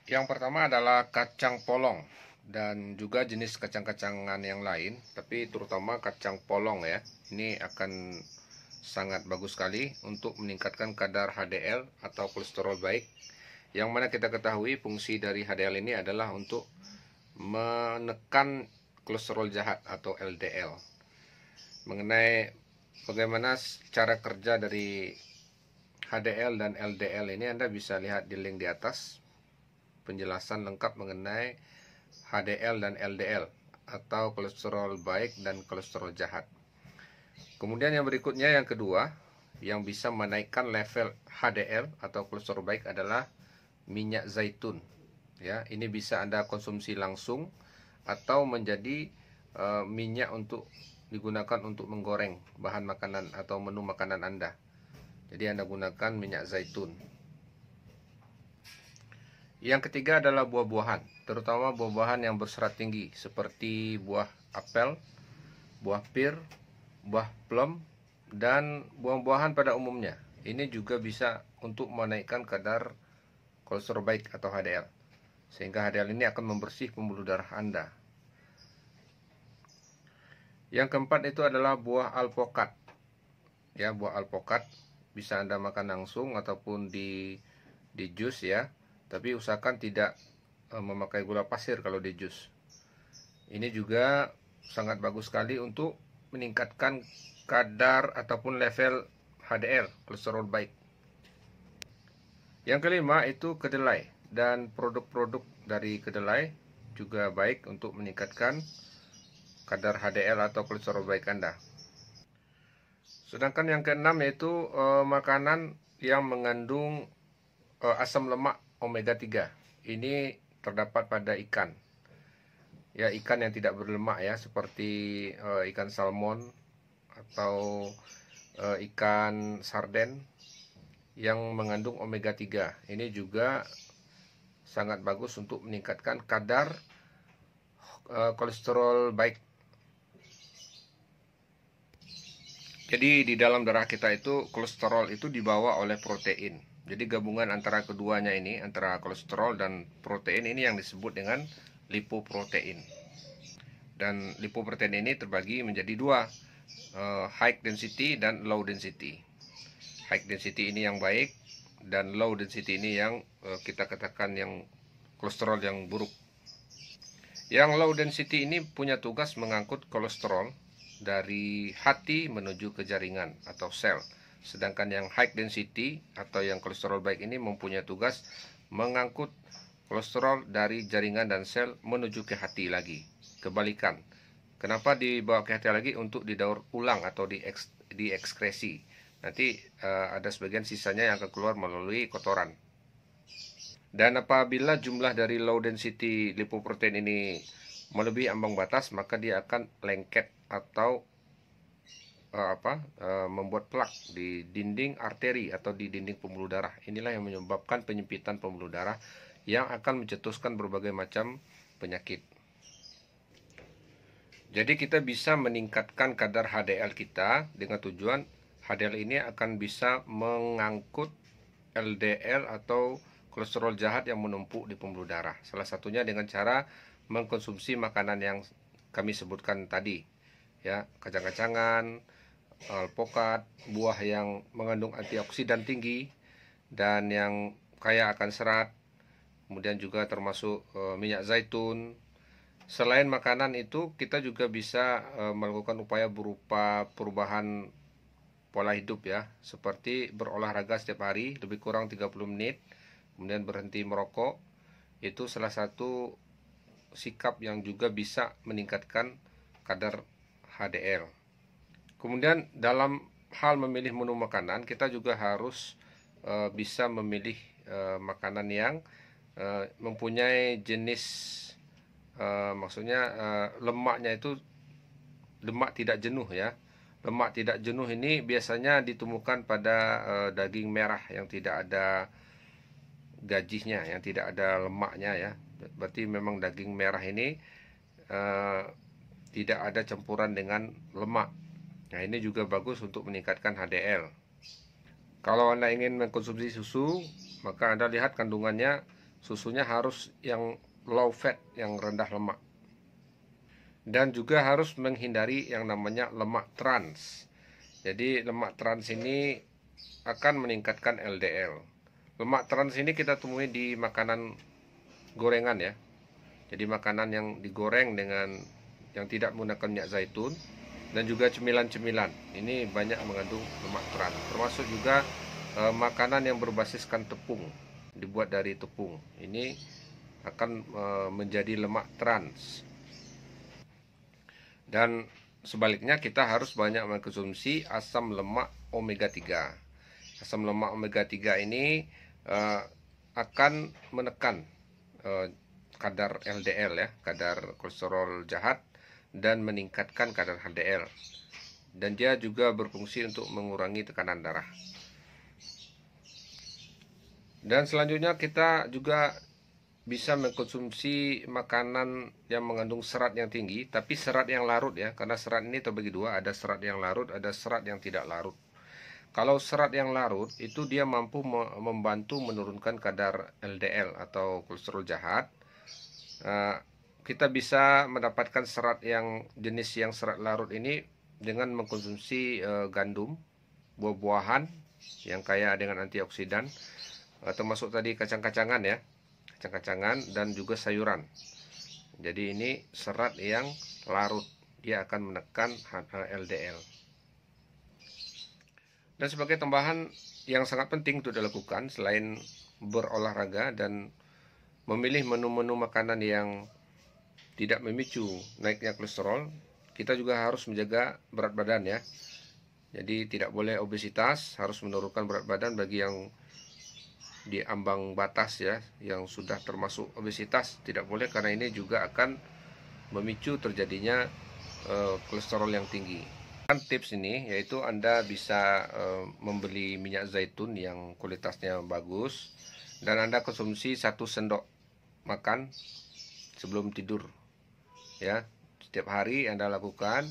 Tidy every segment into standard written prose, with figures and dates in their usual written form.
Yang pertama adalah kacang polong dan juga jenis kacang-kacangan yang lain, tapi terutama kacang polong ya. Ini akan sangat bagus sekali untuk meningkatkan kadar HDL atau kolesterol baik. Yang mana kita ketahui fungsi dari HDL ini adalah untuk menekan kolesterol jahat atau LDL. Mengenai bagaimana cara kerja dari HDL dan LDL ini Anda bisa lihat di link di atas, penjelasan lengkap mengenai HDL dan LDL atau kolesterol baik dan kolesterol jahat. Kemudian yang berikutnya, yang kedua, yang bisa menaikkan level HDL atau kolesterol baik adalah minyak zaitun. Ya, ini bisa Anda konsumsi langsung atau menjadi minyak untuk digunakan untuk menggoreng bahan makanan atau menu makanan Anda. Jadi Anda gunakan minyak zaitun. Yang ketiga adalah buah-buahan, terutama buah-buahan yang berserat tinggi seperti buah apel, buah pir, buah plum, dan buah-buahan pada umumnya. Ini juga bisa untuk menaikkan kadar kolesterol baik atau HDL. Sehingga HDL ini akan membersih pembuluh darah Anda. Yang keempat itu adalah buah alpokat. Ya, buah alpokat bisa Anda makan langsung ataupun di jus ya. Tapi usahakan tidak memakai gula pasir kalau di jus. Ini juga sangat bagus sekali untuk meningkatkan kadar ataupun level HDL, kolesterol baik. Yang kelima itu kedelai, dan produk-produk dari kedelai juga baik untuk meningkatkan kadar HDL atau kolesterol baik Anda. Sedangkan yang keenam yaitu makanan yang mengandung asam lemak omega 3. Ini terdapat pada ikan. Ya, ikan yang tidak berlemak ya, seperti ikan salmon atau ikan sarden yang mengandung omega 3. Ini juga sangat bagus untuk meningkatkan kadar kolesterol baik. Jadi di dalam darah kita itu kolesterol itu dibawa oleh protein. Jadi gabungan antara keduanya ini, antara kolesterol dan protein ini yang disebut dengan lipoprotein. Dan lipoprotein ini terbagi menjadi dua, high density dan low density. High density ini yang baik, dan low density ini yang kita katakan yang kolesterol yang buruk. Yang low density ini punya tugas mengangkut kolesterol dari hati menuju ke jaringan atau sel. Sedangkan yang high density atau yang kolesterol baik ini mempunyai tugas mengangkut kolesterol dari jaringan dan sel menuju ke hati lagi. Kebalikan. Kenapa dibawa ke hati lagi? Untuk didaur ulang atau diekskresi. Nanti ada sebagian sisanya yang akan keluar melalui kotoran. Dan apabila jumlah dari low density lipoprotein ini melebihi ambang batas, maka dia akan lengket atau membuat plak di dinding arteri atau di dinding pembuluh darah. Inilah yang menyebabkan penyempitan pembuluh darah yang akan mencetuskan berbagai macam penyakit. Jadi kita bisa meningkatkan kadar HDL kita dengan tujuan HDL ini akan bisa mengangkut LDL atau kolesterol jahat yang menumpuk di pembuluh darah. Salah satunya dengan cara mengkonsumsi makanan yang kami sebutkan tadi, ya, kacang-kacangan, alpokat, buah yang mengandung antioksidan tinggi dan yang kaya akan serat, kemudian juga termasuk minyak zaitun. Selain makanan itu, kita juga bisa melakukan upaya berupa perubahan pola hidup ya, seperti berolahraga setiap hari lebih kurang 30 menit, kemudian berhenti merokok. Itu salah satu sikap yang juga bisa meningkatkan kadar HDL. Kemudian dalam hal memilih menu makanan, kita juga harus bisa memilih makanan yang mempunyai jenis maksudnya lemaknya itu lemak tidak jenuh ya. Lemak tidak jenuh ini biasanya ditemukan pada daging merah yang tidak ada gajihnya, yang tidak ada lemaknya ya. Berarti memang daging merah ini tidak ada campuran dengan lemak. Nah, ini juga bagus untuk meningkatkan HDL. Kalau Anda ingin mengkonsumsi susu, maka Anda lihat kandungannya susunya harus yang low fat, yang rendah lemak. Dan juga harus menghindari yang namanya lemak trans. Jadi lemak trans ini akan meningkatkan LDL. Lemak trans ini kita temui di makanan gorengan ya. Jadi makanan yang digoreng dengan yang tidak menggunakan minyak zaitun, dan juga cemilan-cemilan ini banyak mengandung lemak trans. Termasuk juga makanan yang berbasiskan tepung, dibuat dari tepung, ini akan menjadi lemak trans. Dan sebaliknya kita harus banyak mengkonsumsi asam lemak omega 3. Asam lemak omega 3 ini akan menekan kadar LDL ya, kadar kolesterol jahat, dan meningkatkan kadar HDL. Dan dia juga berfungsi untuk mengurangi tekanan darah. Dan selanjutnya kita juga bisa mengkonsumsi makanan yang mengandung serat yang tinggi, tapi serat yang larut ya, karena serat ini terbagi dua, ada serat yang larut, ada serat yang tidak larut. Kalau serat yang larut itu dia mampu membantu menurunkan kadar LDL atau kolesterol jahat. Kita bisa mendapatkan serat yang jenis yang serat larut ini dengan mengkonsumsi gandum, buah-buahan yang kaya dengan antioksidan, termasuk tadi kacang-kacangan ya, kacang-kacangan dan juga sayuran. Jadi ini serat yang larut, dia akan menekan LDL. Dan sebagai tambahan yang sangat penting untuk dilakukan selain berolahraga dan memilih menu-menu makanan yang tidak memicu naiknya kolesterol, kita juga harus menjaga berat badan ya. Jadi tidak boleh obesitas, harus menurunkan berat badan bagi yang di ambang batas ya, yang sudah termasuk obesitas tidak boleh, karena ini juga akan memicu terjadinya kolesterol yang tinggi. Tips ini yaitu Anda bisa membeli minyak zaitun yang kualitasnya bagus, dan Anda konsumsi 1 sendok makan sebelum tidur ya. Setiap hari Anda lakukan,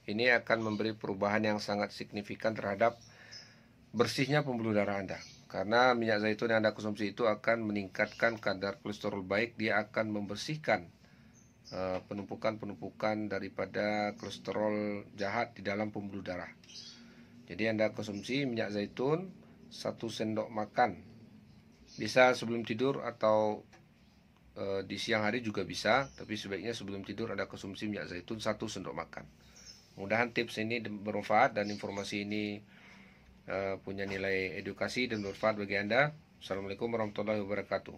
ini akan memberi perubahan yang sangat signifikan terhadap bersihnya pembuluh darah Anda. Karena minyak zaitun yang Anda konsumsi itu akan meningkatkan kadar kolesterol baik, dia akan membersihkan penumpukan daripada kolesterol jahat di dalam pembuluh darah. Jadi Anda konsumsi minyak zaitun 1 sendok makan, bisa sebelum tidur atau di siang hari juga bisa, tapi sebaiknya sebelum tidur Anda konsumsi minyak zaitun 1 sendok makan. Mudah-mudahan tips ini bermanfaat dan informasi ini punya nilai edukasi dan bermanfaat bagi Anda. Assalamualaikum warahmatullahi wabarakatuh.